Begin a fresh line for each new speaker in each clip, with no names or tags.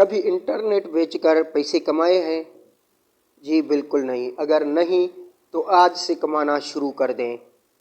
कभी इंटरनेट बेचकर पैसे कमाए हैं? जी बिल्कुल नहीं। अगर नहीं तो आज से कमाना शुरू कर दें।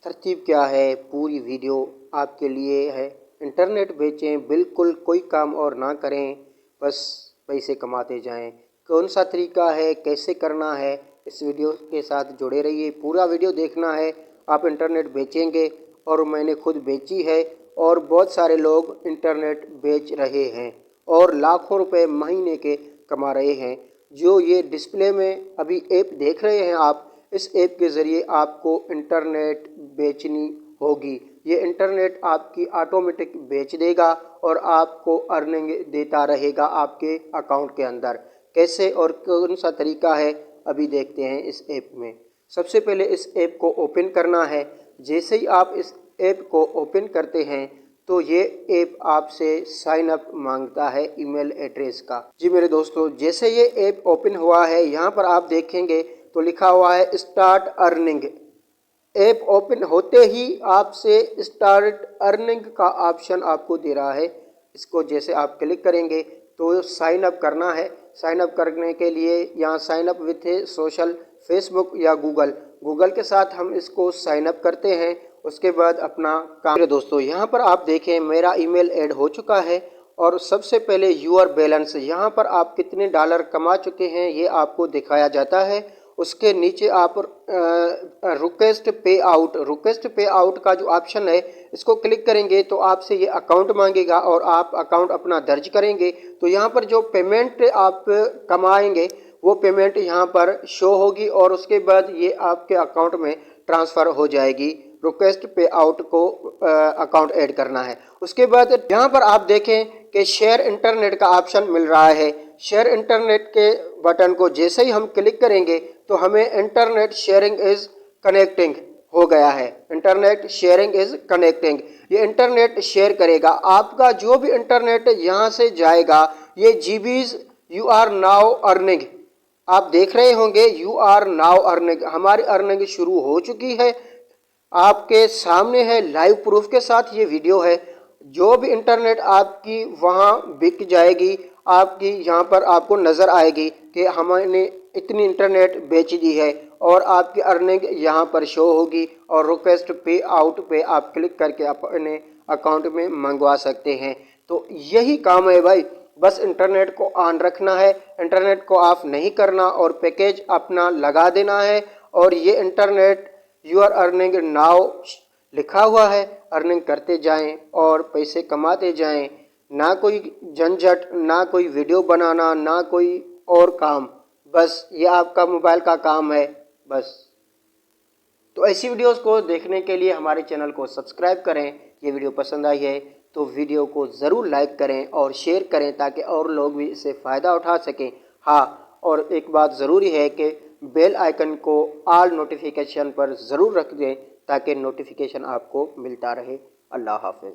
तरकीब क्या है, पूरी वीडियो आपके लिए है। इंटरनेट बेचें, बिल्कुल कोई काम और ना करें, बस पैसे कमाते जाएं। कौन सा तरीका है, कैसे करना है, इस वीडियो के साथ जुड़े रहिए। पूरा वीडियो देखना है। आप इंटरनेट बेचेंगे और मैंने खुद बेची है और बहुत सारे लोग इंटरनेट बेच रहे हैं और लाखों रुपए महीने के कमा रहे हैं। जो ये डिस्प्ले में अभी ऐप देख रहे हैं आप, इस ऐप के ज़रिए आपको इंटरनेट बेचनी होगी। ये इंटरनेट आपकी ऑटोमेटिक बेच देगा और आपको अर्निंग देता रहेगा आपके अकाउंट के अंदर। कैसे और कौन सा तरीका है, अभी देखते हैं इस ऐप में। सबसे पहले इस ऐप को ओपन करना है। जैसे ही आप इस ऐप को ओपन करते हैं तो ये ऐप आपसे साइन अप मांगता है ईमेल एड्रेस का। जी मेरे दोस्तों, जैसे ये ऐप ओपन हुआ है, यहाँ पर आप देखेंगे तो लिखा हुआ है स्टार्ट अर्निंग। ऐप ओपन होते ही आपसे स्टार्ट अर्निंग का ऑप्शन आपको दे रहा है। इसको जैसे आप क्लिक करेंगे तो साइन अप करना है। साइन अप करने के लिए यहाँ sign up with social, Facebook या गूगल के साथ हम इसको साइन अप करते हैं। उसके बाद अपना काम। मेरे दोस्तों, यहाँ पर आप देखें मेरा ईमेल ऐड हो चुका है और सबसे पहले यूर बैलेंस, यहाँ पर आप कितने डॉलर कमा चुके हैं ये आपको दिखाया जाता है। उसके नीचे आप रिक्वेस्ट पे आउट का जो ऑप्शन है, इसको क्लिक करेंगे तो आपसे ये अकाउंट मांगेगा और आप अकाउंट अपना दर्ज करेंगे। तो यहाँ पर जो पेमेंट आप कमाएंगे वो पेमेंट यहाँ पर शो होगी और उसके बाद ये आपके अकाउंट में ट्रांसफ़र हो जाएगी। रिक्वेस्ट पे आउट को अकाउंट ऐड करना है। उसके बाद यहाँ पर आप देखें कि शेयर इंटरनेट का ऑप्शन मिल रहा है। शेयर इंटरनेट के बटन को जैसे ही हम क्लिक करेंगे तो हमें इंटरनेट शेयरिंग इज कनेक्टिंग हो गया है। इंटरनेट शेयरिंग इज कनेक्टिंग, ये इंटरनेट शेयर करेगा। आपका जो भी इंटरनेट यहाँ से जाएगा, ये GBs you are now earning, आप देख रहे होंगे यू आर नाउ अर्निंग, हमारी अर्निंग शुरू हो चुकी है। आपके सामने है, लाइव प्रूफ के साथ ये वीडियो है। जो भी इंटरनेट आपकी वहाँ बिक जाएगी, आपकी यहाँ पर आपको नज़र आएगी कि हमने इतनी इंटरनेट बेच दी है और आपकी अर्निंग यहाँ पर शो होगी और रिक्वेस्ट पे आउट पे आप क्लिक करके अपने अकाउंट में मंगवा सकते हैं। तो यही काम है भाई, बस इंटरनेट को ऑन रखना है, इंटरनेट को ऑफ नहीं करना और पैकेज अपना लगा देना है। और ये internet you are earning now लिखा हुआ है, अर्निंग करते जाएं और पैसे कमाते जाएं। ना कोई झंझट, ना कोई वीडियो बनाना, ना कोई और काम, बस ये आपका मोबाइल का काम है बस। तो ऐसी वीडियोस को देखने के लिए हमारे चैनल को सब्सक्राइब करें। ये वीडियो पसंद आई है तो वीडियो को ज़रूर लाइक करें और शेयर करें ताकि और लोग भी इससे फ़ायदा उठा सकें। हाँ, और एक बात ज़रूरी है कि बेल आइकन को ऑल नोटिफिकेशन पर ज़रूर रख दें ताकि नोटिफिकेशन आपको मिलता रहे। अल्लाह हाफ़िज़।